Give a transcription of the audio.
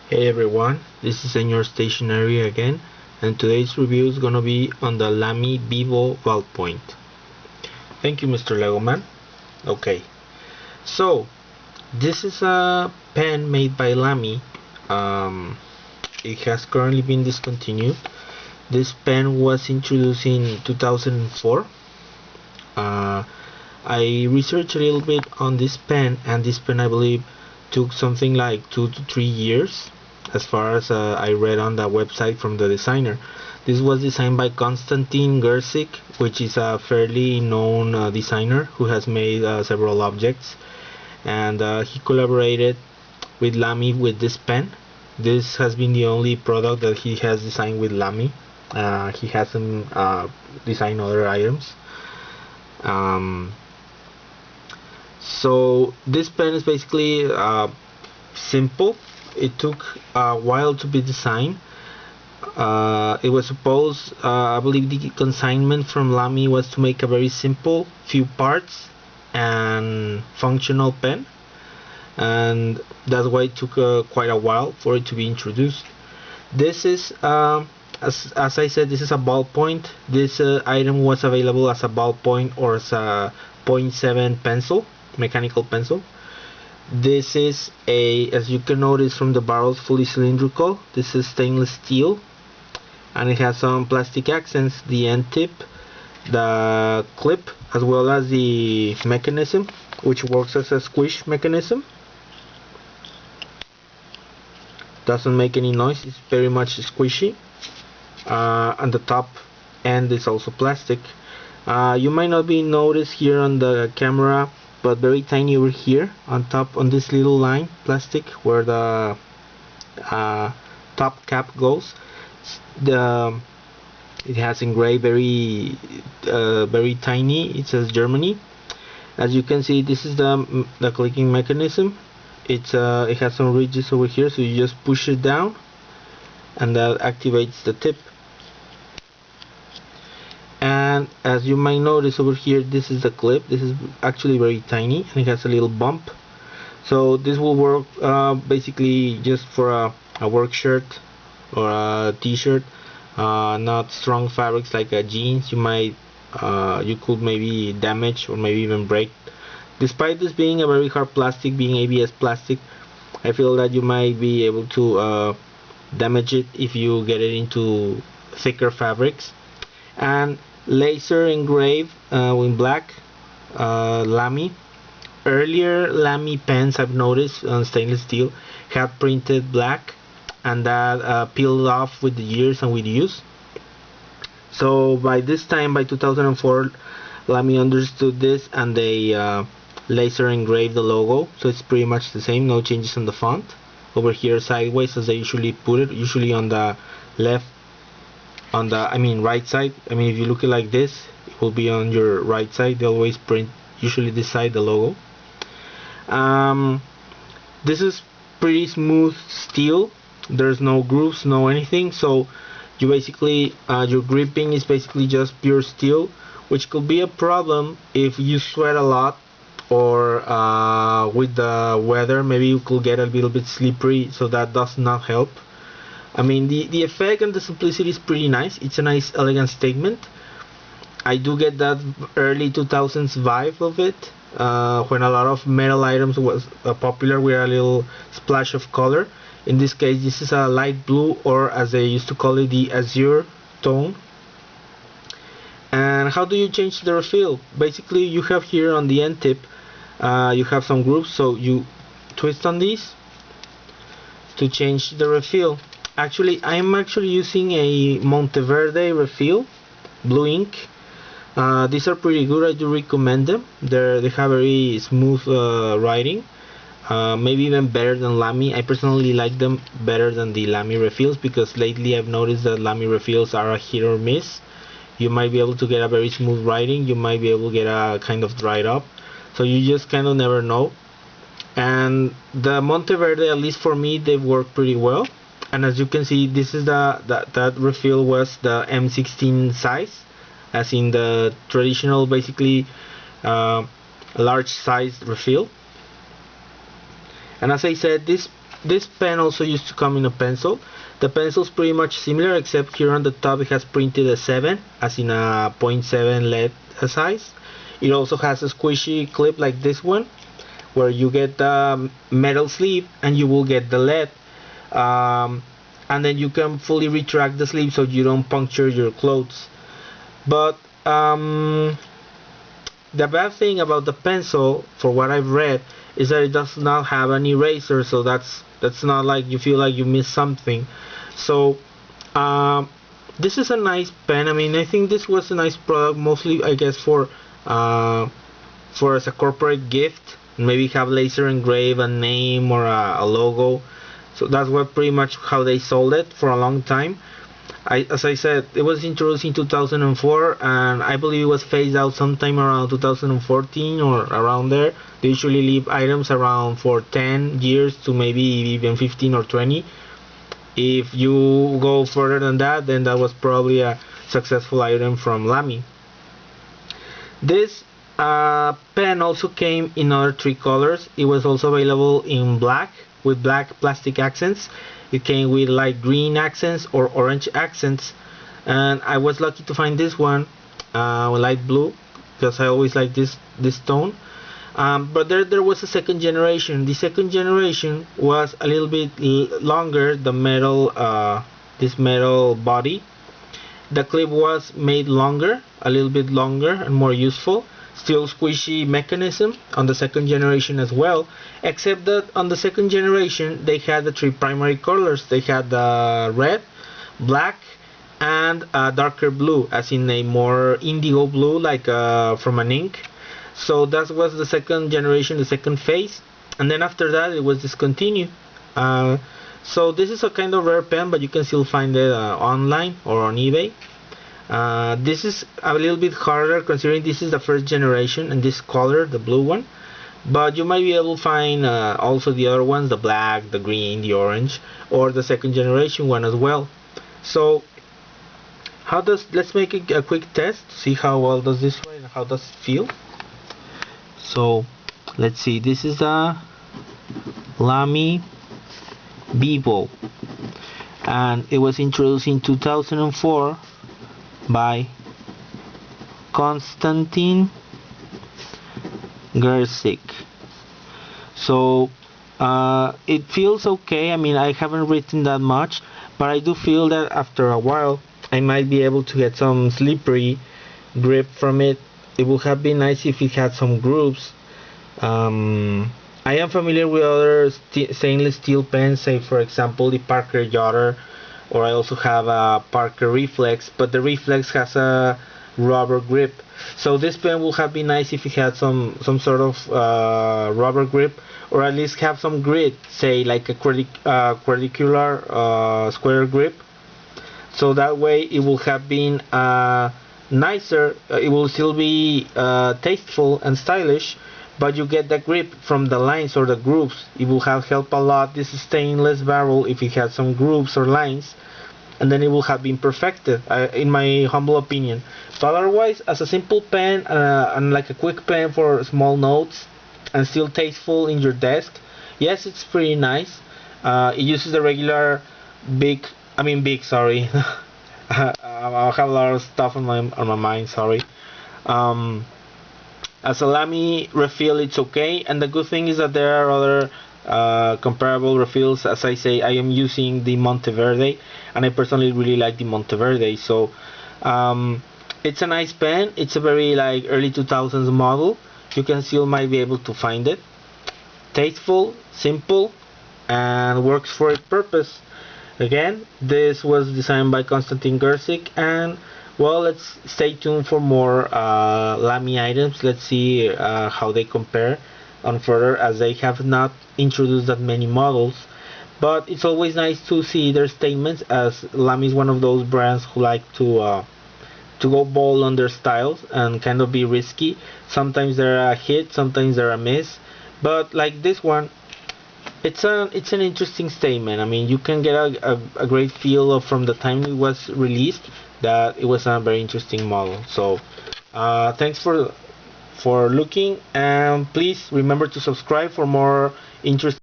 Hey everyone, this is Senor Stationery again, and today's review is gonna be on the Lamy Vivo ballpoint. Thank you, Mr. Legoman. Okay, so this is a pen made by Lamy. It has currently been discontinued. This pen was introduced in 2004. Uh, I researched a little bit on this pen, and this pen I believe took something like 2 to 3 years as far as I read on the website from the designer. This was designed by Konstantin Grcic, which is a fairly known designer who has made several objects, and he collaborated with Lamy with this pen. This has been the only product that he has designed with Lamy. He hasn't designed other items. So this pen is basically simple. It took a while to be designed. It was supposed, I believe the consignment from Lamy was to make a very simple, few parts and functional pen, and that's why it took quite a while for it to be introduced. This is, as I said, this is a ballpoint. This item was available as a ballpoint or as a 0.7 pencil, mechanical pencil. This is a, as you can notice from the barrel, fully cylindrical. This is stainless steel, and it has some plastic accents, the end tip, the clip, as well as the mechanism, which works as a squish mechanism. Doesn't make any noise, it's very much squishy. And the top end is also plastic. You might not be noticed here on the camera, but very tiny over here on top, on this little line, plastic, where the top cap goes. It has engraved very tiny. It says Germany. As you can see, this is the clicking mechanism. It has some ridges over here, so you just push it down, and that activates the tip. And as you might notice over here, this is the clip. This is actually very tiny, and it has a little bump. So this will work basically just for a work shirt or a t-shirt, not strong fabrics like jeans. You could maybe damage or maybe even break. Despite this being a very hard plastic, being ABS plastic, I feel that you might be able to damage it if you get it into thicker fabrics. And laser engraved in black, Lamy. Earlier Lamy pens, I've noticed on stainless steel, had printed black, and that peeled off with the years and with use. So by this time, by 2004, Lamy understood this, and they laser engraved the logo, so it's pretty much the same, no changes on the font. Over here sideways, as they usually put it, usually on the left, right side. If you look at it like this, it will be on your right side. They always print usually this side, the logo. This is pretty smooth steel. There's no grooves, no anything. So you basically, your gripping is basically just pure steel, which could be a problem if you sweat a lot, or with the weather, maybe you could get a little bit slippery, so that does not help. The effect and the simplicity is pretty nice. It's a nice, elegant statement. I do get that early 2000s vibe of it, when a lot of metal items was popular with a little splash of color. In this case, this is a light blue, or as they used to call it, the azure tone. And how do you change the refill? Basically, you have here on the end tip, you have some grooves, so you twist on these to change the refill. Actually, I'm using a Monteverde refill, blue ink. These are pretty good. I do recommend them. They have very smooth writing, maybe even better than Lamy. I personally like them better than the Lamy refills, because lately I've noticed that Lamy refills are a hit or miss. You might be able to get a very smooth writing, you might be able to get a kind of dried up, so you just kind of never know. And the Monteverde, at least for me, they work pretty well. And as you can see, this is that refill was the M16 size, as in the traditional, basically large size refill. And as I said, this this pen also used to come in a pencil. The pencil is pretty much similar, except here on the top it has printed a 7, as in a 0.7 lead size. It also has a squishy clip like this one, where you get the metal sleeve and you will get the lead. And then you can fully retract the sleeve so you don't puncture your clothes. But the bad thing about the pencil, for what I've read, is that it does not have an eraser, so that's not like you feel like you missed something. So this is a nice pen. I mean, I think this was a nice product, mostly I guess for as a corporate gift. Maybe have laser engrave a name or a logo. So that's what pretty much how they sold it for a long time. As I said, it was introduced in 2004, and I believe it was phased out sometime around 2014 or around there. They usually leave items around for 10 years to maybe even 15 or 20. If you go further than that, then that was probably a successful item from Lamy. This pen also came in other 3 colors. It was also available in black with black plastic accents. It came with light green accents or orange accents, and I was lucky to find this one, light blue, because I always like this tone. But there was a second generation. The second generation was a little bit longer. The metal, this metal body, the clip was made longer, a little bit longer and more useful. Still squishy mechanism on the second generation as well, except that on the second generation they had the 3 primary colors. They had the red, black, and a darker blue, as in a more indigo blue, like from an ink. So that was the second generation, the second phase, and then after that it was discontinued. So this is a kind of rare pen, but you can still find it online or on eBay. This is a little bit harder, considering this is the first generation and this color, the blue one, but you might be able to find also the other ones, the black, the green, the orange, or the second generation one as well. So let's make a quick test to see how well does this one and how does it feel. So let's see, this is a Lamy Vivo, and it was introduced in 2004 by Konstantin Grcic. So it feels okay. I mean, I haven't written that much, but I do feel that after a while I might be able to get some slippery grip from it. It would have been nice if it had some grooves. I am familiar with other stainless steel pens, say for example the Parker Yoder, or I also have a Parker Reflex, but the Reflex has a rubber grip. So this pen would have been nice if it had some sort of rubber grip, or at least have some grit, say like a quadricular square grip. So that way it will have been nicer. It will still be tasteful and stylish, but you get the grip from the lines or the grooves. It will have helped a lot this stainless barrel if it had some grooves or lines, and then it will have been perfected, in my humble opinion. But otherwise, as a simple pen and like a quick pen for small notes and still tasteful in your desk, yes, it's pretty nice. It uses the regular big, sorry. I have a lot of stuff on my mind, sorry. As a Lamy refill, it's okay, and the good thing is that there are other comparable refills. As I say, I am using the Monteverde, and I personally really like the Monteverde. So it's a nice pen. It's a very like early 2000s model. You can still might be able to find it. Tasteful, simple, and works for its purpose. Again, this was designed by Konstantin Grcic, and well, let's stay tuned for more Lamy items. Let's see how they compare on further, as they have not introduced that many models. But it's always nice to see their statements, as Lamy is one of those brands who like to go bold on their styles and kind of be risky. Sometimes they're a hit, sometimes they're a miss. But like this one, it's an interesting statement. I mean, you can get a great feel of, from the time it was released, that it was a very interesting model. So thanks for looking, and please remember to subscribe for more interesting